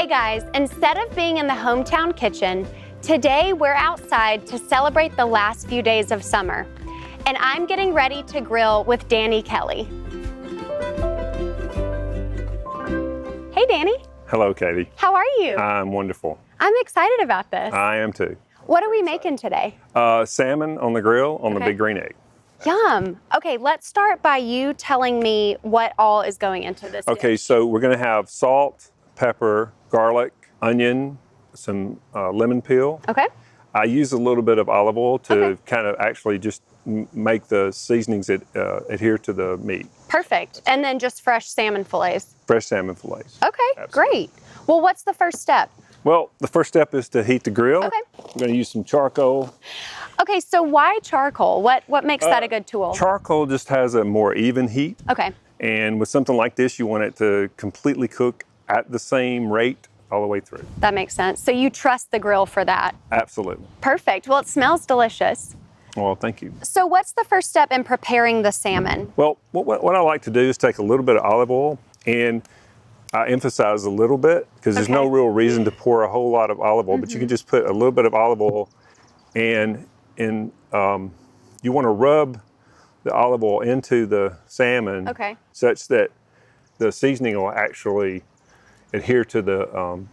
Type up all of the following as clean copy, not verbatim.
Hey guys, instead of being in the HomeTown kitchen, today we're outside to celebrate the last few days of summer. And I'm getting ready to grill with Danny Kelly. Hey Danny. Hello, Katie. How are you? I'm wonderful. I'm excited about this. I am too. What are we making today? Salmon on the grill on the big green egg. Yum. Okay, let's start by you telling me what all is going into this Okay, dish. so we're gonna have salt, pepper, garlic, onion, some lemon peel. Okay. I use a little bit of olive oil to kind of actually just make the seasonings adhere to the meat. Perfect. And then just fresh salmon fillets. Fresh salmon fillets. Okay, Absolutely. great. Well, what's the first step? Well, the first step is to heat the grill. Okay. I'm gonna use some charcoal. Okay, so why charcoal? What makes that a good tool? Charcoal just has a more even heat. Okay. And with something like this, you want it to completely cook at the same rate all the way through. That makes sense. So you trust the grill for that. Absolutely. Perfect. Well, it smells delicious. Well, thank you. So what's the first step in preparing the salmon? Well, what I like to do is take a little bit of olive oil, and I emphasize a little bit because there's no real reason to pour a whole lot of olive oil, but you can just put a little bit of olive oil, and you want to rub the olive oil into the salmon such that the seasoning will actually adhere to the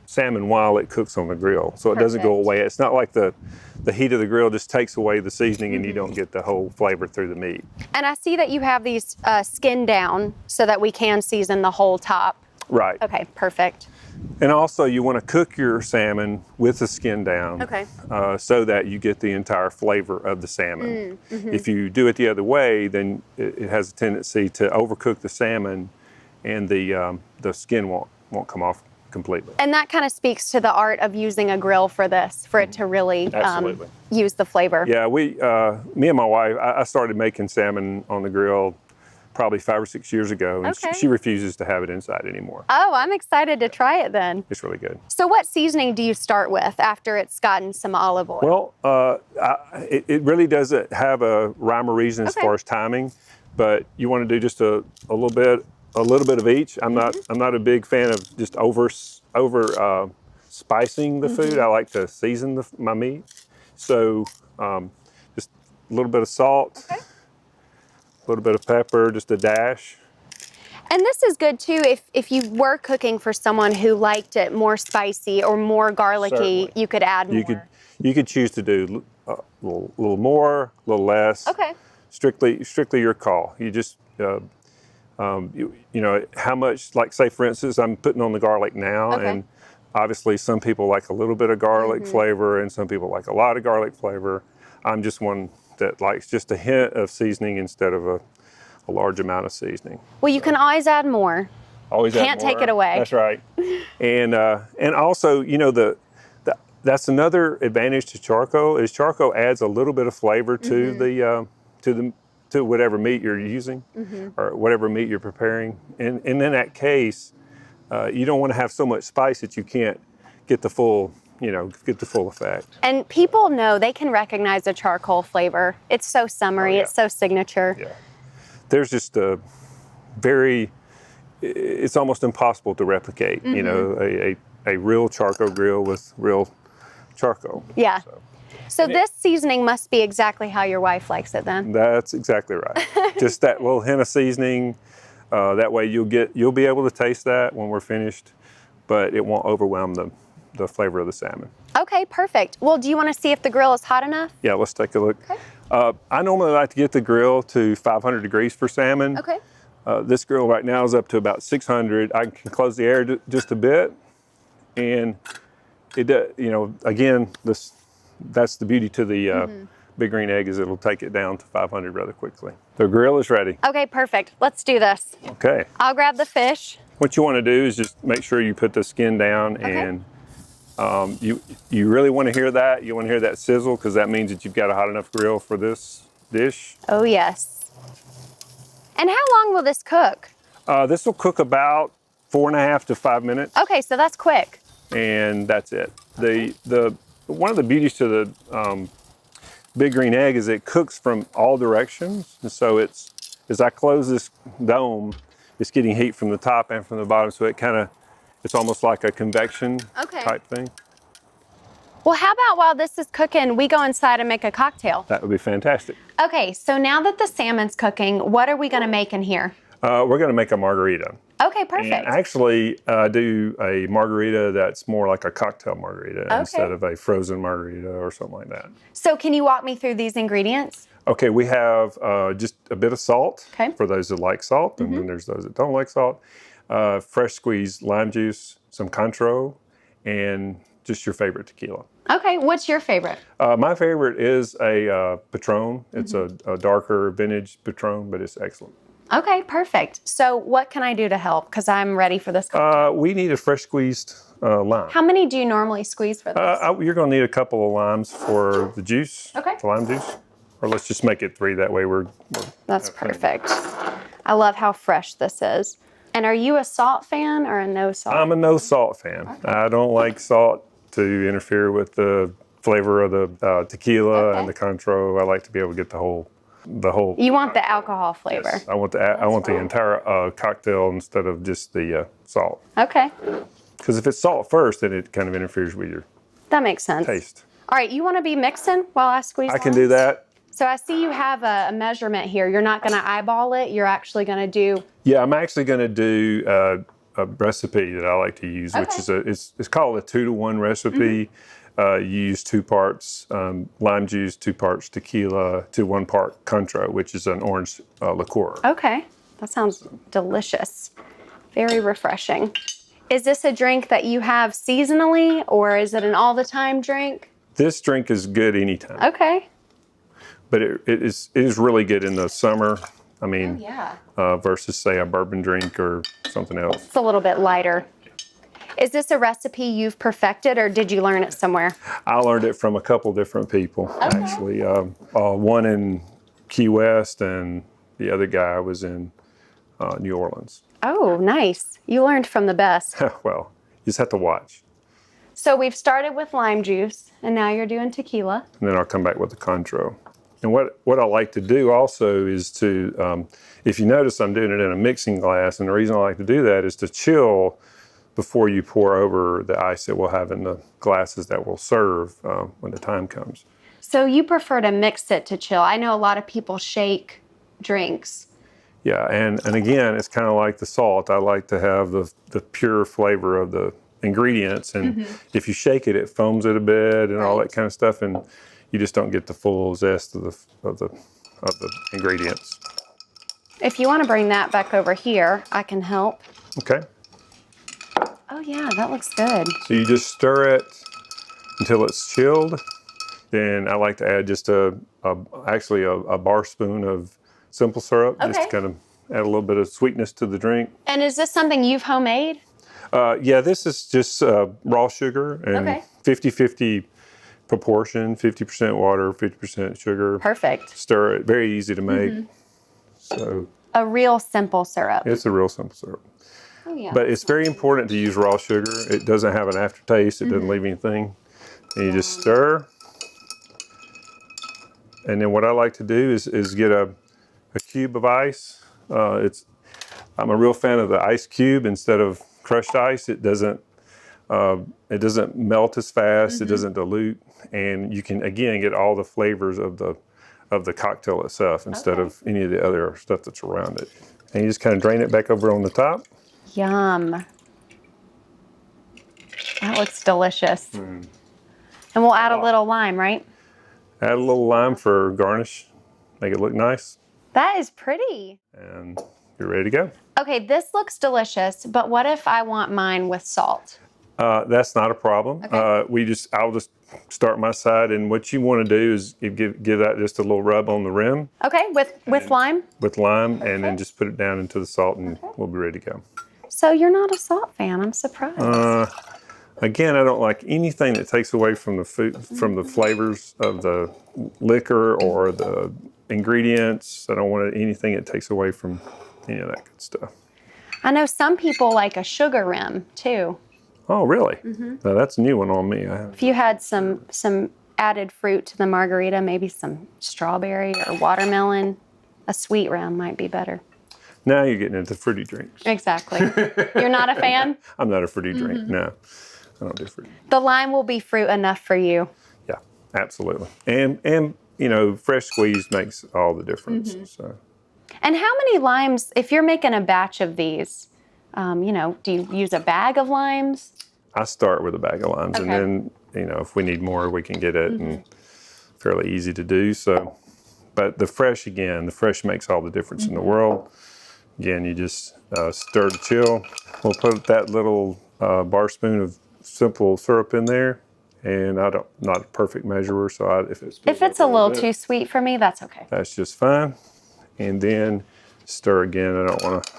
salmon while it cooks on the grill, so it doesn't go away. It's not like the heat of the grill just takes away the seasoning and you don't get the whole flavor through the meat. And I see that you have these skinned down so that we can season the whole top. Right. Okay, perfect. And also you want to cook your salmon with the skin down so that you get the entire flavor of the salmon. If you do it the other way, then it has a tendency to overcook the salmon and the skin won't come off completely. And that kind of speaks to the art of using a grill for this, for it to really use the flavor. Yeah, me and my wife, I started making salmon on the grill probably 5 or 6 years ago, and she refuses to have it inside anymore. Oh, I'm excited to try it then. It's really good. So what seasoning do you start with after it's gotten some olive oil? Well, it really doesn't have a rhyme or reason as far as timing, but you want to do just a little bit of each. I'm not a big fan of just over spicing the food. I like to season my meat. So just a little bit of salt, a little bit of pepper, just a dash. And this is good too if you were cooking for someone who liked it more spicy or more garlicky, you could add more. You could choose to do a little more, a little less. Okay. Strictly your call. You just you know how much, like say for instance, I'm putting on the garlic now, and obviously some people like a little bit of garlic flavor and some people like a lot of garlic flavor. I'm just one that likes just a hint of seasoning instead of a large amount of seasoning. Well, you can always add more. Always add more. Can't take it away. That's right. And also, you know, that's another advantage to charcoal is charcoal adds a little bit of flavor to to whatever meat you're using or whatever meat you're preparing. And in that case, you don't want to have so much spice that you can't get the full effect. And people know, they can recognize the charcoal flavor. It's so summery, it's so signature. Yeah. There's just it's almost impossible to replicate, you know, a real charcoal grill with real charcoal. Yeah. So this seasoning must be exactly how your wife likes it then. That's exactly right. Just that little hint of seasoning. That way you'll be able to taste that when we're finished, but it won't overwhelm the flavor of the salmon. Okay, perfect. Well, do you want to see if the grill is hot enough? Yeah, let's take a look. Okay. I normally like to get the grill to 500 degrees for salmon. Okay. This grill right now is up to about 600. I can close the air just a bit, and it, you know, again, that's the beauty to the big green egg is it'll take it down to 500 rather quickly. The grill is ready. Okay, perfect. Let's do this. Okay. I'll grab the fish. What you want to do is just make sure you put the skin down, and you really want to hear that. You want to hear that sizzle because that means that you've got a hot enough grill for this dish. Oh yes. And how long will this cook? This will cook about 4.5 to 5 minutes. Okay, so that's quick. And that's it. One of the beauties to the big green egg is it cooks from all directions, and so as I close this dome, it's getting heat from the top and from the bottom, so it kind of It's almost like a convection Okay. type thing. Well, how about while this is cooking, we go inside and make a cocktail? That would be fantastic. Okay, so now that the salmon's cooking, what are we gonna make in here? We're going to make a margarita. Okay, perfect. And actually, do a margarita that's more like a cocktail margarita instead of a frozen margarita or something like that. So can you walk me through these ingredients? Okay, we have just a bit of salt for those that like salt, and then there's those that don't like salt. Fresh squeezed lime juice, some Cointreau, and just your favorite tequila. Okay, what's your favorite? My favorite is a Patron. It's a darker vintage Patron, but it's excellent. Okay, perfect. So what can I do to help? Because I'm ready for this cocktail. We need a fresh squeezed lime. How many do you normally squeeze for this? You're going to need a couple of limes for the juice, Okay. the lime juice. Or let's just make it 3. That way we're That's perfect. I love how fresh this is. And are you a salt fan or a no salt? I'm a no salt fan. Okay. I don't like salt to interfere with the flavor of the tequila and the Cointreau. I like to be able to get the whole. You want the alcohol flavor. Yes, I want the entire cocktail instead of just the salt. Okay. Because if it's salt first, then it kind of interferes with your That makes sense. taste. All right, you want to be mixing while I squeeze? I can do that. So I see you have a measurement here. You're not going to eyeball it. You're actually going to do. Yeah, I'm actually going to do a recipe that I like to use, which is it's called a 2-to-1 recipe. You use 2 parts lime juice, 2 parts tequila, to 1 part Cointreau, which is an orange liqueur. Okay, that sounds delicious. Very refreshing. Is this a drink that you have seasonally, or is it an all-the-time drink? This drink is good anytime. Okay. But it is really good in the summer. I mean, versus say a bourbon drink or something else. It's a little bit lighter. Is this a recipe you've perfected, or did you learn it somewhere? I learned it from a couple different people, actually. One in Key West, and the other guy was in New Orleans. Oh, nice. You learned from the best. Well, you just have to watch. So we've started with lime juice, and now you're doing tequila. And then I'll come back with the Cointreau. And what I like to do also is to, if you notice, I'm doing it in a mixing glass, and the reason I like to do that is to chill before you pour over the ice that we'll have in the glasses that we'll serve when the time comes. So you prefer to mix it to chill. I know a lot of people shake drinks. Yeah, and again, it's kind of like the salt. I like to have the pure flavor of the ingredients, and if you shake it, it foams it a bit and all that kind of stuff, and you just don't get the full zest of the ingredients. If you want to bring that back over here, I can help. Okay. Oh yeah, that looks good. So you just stir it until it's chilled. Then I like to add just actually a bar spoon of simple syrup, just to kind of add a little bit of sweetness to the drink. And is this something you've homemade? Yeah, this is just raw sugar and 50-50 proportion, 50% water, 50% sugar. Perfect. Stir it, very easy to make. So a real simple syrup. It's a real simple syrup. Oh, yeah. But it's very important to use raw sugar. It doesn't have an aftertaste. It doesn't leave anything. And you just stir. And then what I like to do is get a cube of ice. I'm a real fan of the ice cube instead of crushed ice. It doesn't melt as fast. It doesn't dilute, and you can again get all the flavors of the cocktail itself instead of any of the other stuff that's around it. And you just kind of drain it back over on the top. Yum. That looks delicious. And we'll add a little lime, right? Add a little lime for garnish, make it look nice. That is pretty. And you're ready to go. Okay, this looks delicious, but what if I want mine with salt? That's not a problem. Okay. I'll just start my side, and what you want to do is give that just a little rub on the rim. Okay, with lime? With lime, and then just put it down into the salt, and we'll be ready to go. So you're not a salt fan. I'm surprised. Again, I don't like anything that takes away from the food, from the flavors of the liquor or the ingredients. I don't want anything that takes away from any of that good stuff. I know some people like a sugar rim too. Oh, really? Now, that's a new one on me. If you had some added fruit to the margarita, maybe some strawberry or watermelon, a sweet rim might be better. Now you're getting into fruity drinks. Exactly. You're not a fan? I'm not a fruity drink, no. I don't do fruity. The lime will be fruit enough for you. Yeah, absolutely. And you know, fresh squeeze makes all the difference. So. And how many limes, if you're making a batch of these, you know, do you use a bag of limes? I start with a bag of limes, and then, you know, if we need more, we can get it, and fairly easy to do. So, but the fresh makes all the difference in the world. Again, you just stir the chill. We'll put that little bar spoon of simple syrup in there, and not a perfect measurer, so if it's a little too sweet for me, that's okay. That's just fine. And then stir again. I don't want to.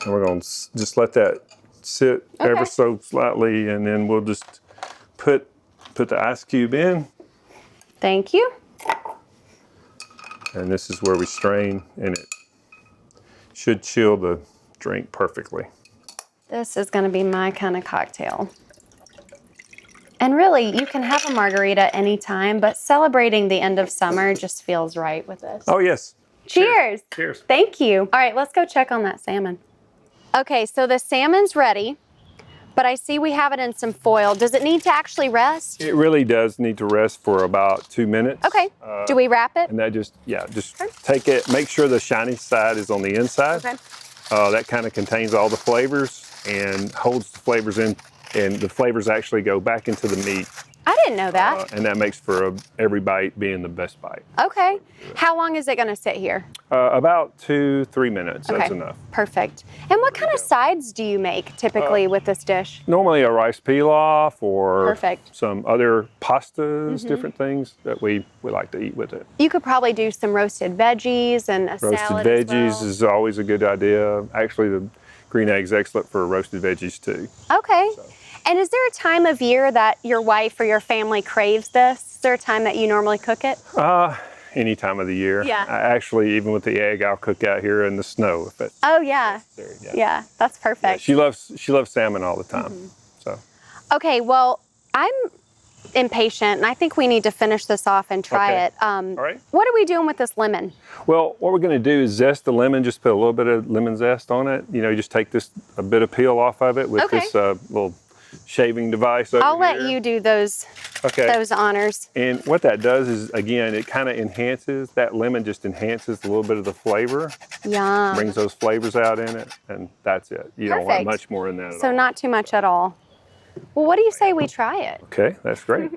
And we're going to just let that sit ever so slightly, and then we'll just put the ice cube in. Thank you. And this is where we strain, and it should chill the drink perfectly. This is going to be my kind of cocktail. And really, you can have a margarita anytime, but celebrating the end of summer just feels right with this. Oh, yes. Cheers. Cheers. Thank you. All right, let's go check on that salmon. Okay, so the salmon's ready, but I see we have it in some foil. Does it need to actually rest? It really does need to rest for about 2 minutes. Okay. Do we wrap it? And that just take it, make sure the shiny side is on the inside. Okay. That kind of contains all the flavors and holds the flavors in, and the flavors actually go back into the meat. I didn't know that. And that makes for every bite being the best bite. Okay. How long is it going to sit here? About 2-3 minutes. Okay. That's enough. Perfect. And what kind of sides do you make typically with this dish? Normally a rice pilaf or Perfect. some other pastas, different things that we like to eat with it. You could probably do some roasted veggies and a Roasted salad veggies as well. is always a good idea. Actually, the green egg's excellent for roasted veggies too. Okay. And is there a time of year that your wife or your family craves this? Is there a time that you normally cook it? Any time of the year. Yeah. Actually, even with the egg, I'll cook out here in the snow if it's Oh yeah. necessary. Yeah, that's perfect. Yeah, she loves salmon all the time. So. Okay, well, I'm impatient and I think we need to finish this off and try it. All right. What are we doing with this lemon? Well, what we're going to do is zest the lemon, just put a little bit of lemon zest on it. You know, just take a bit of peel off of it with this little shaving device over I'll let here. you do those honors. And what that does is, again, it kind of enhances, that lemon just enhances a little bit of the flavor. Yum. Brings those flavors out in it, and that's it. You don't want much more in that at all. So not too much at all. Well, what do you say we try it? Okay, that's great.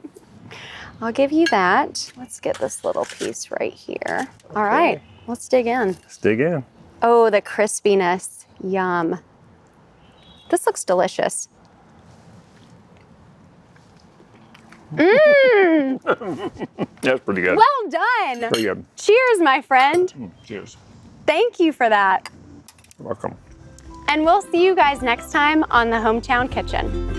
I'll give you that. Let's get this little piece right here. All right, let's dig in. Let's dig in. Oh, the crispiness. Yum. This looks delicious. Mmm. That's pretty good. Well done. Pretty good. Cheers, my friend. Cheers. Thank you for that. You're welcome. And we'll see you guys next time on the HomeTown Kitchen.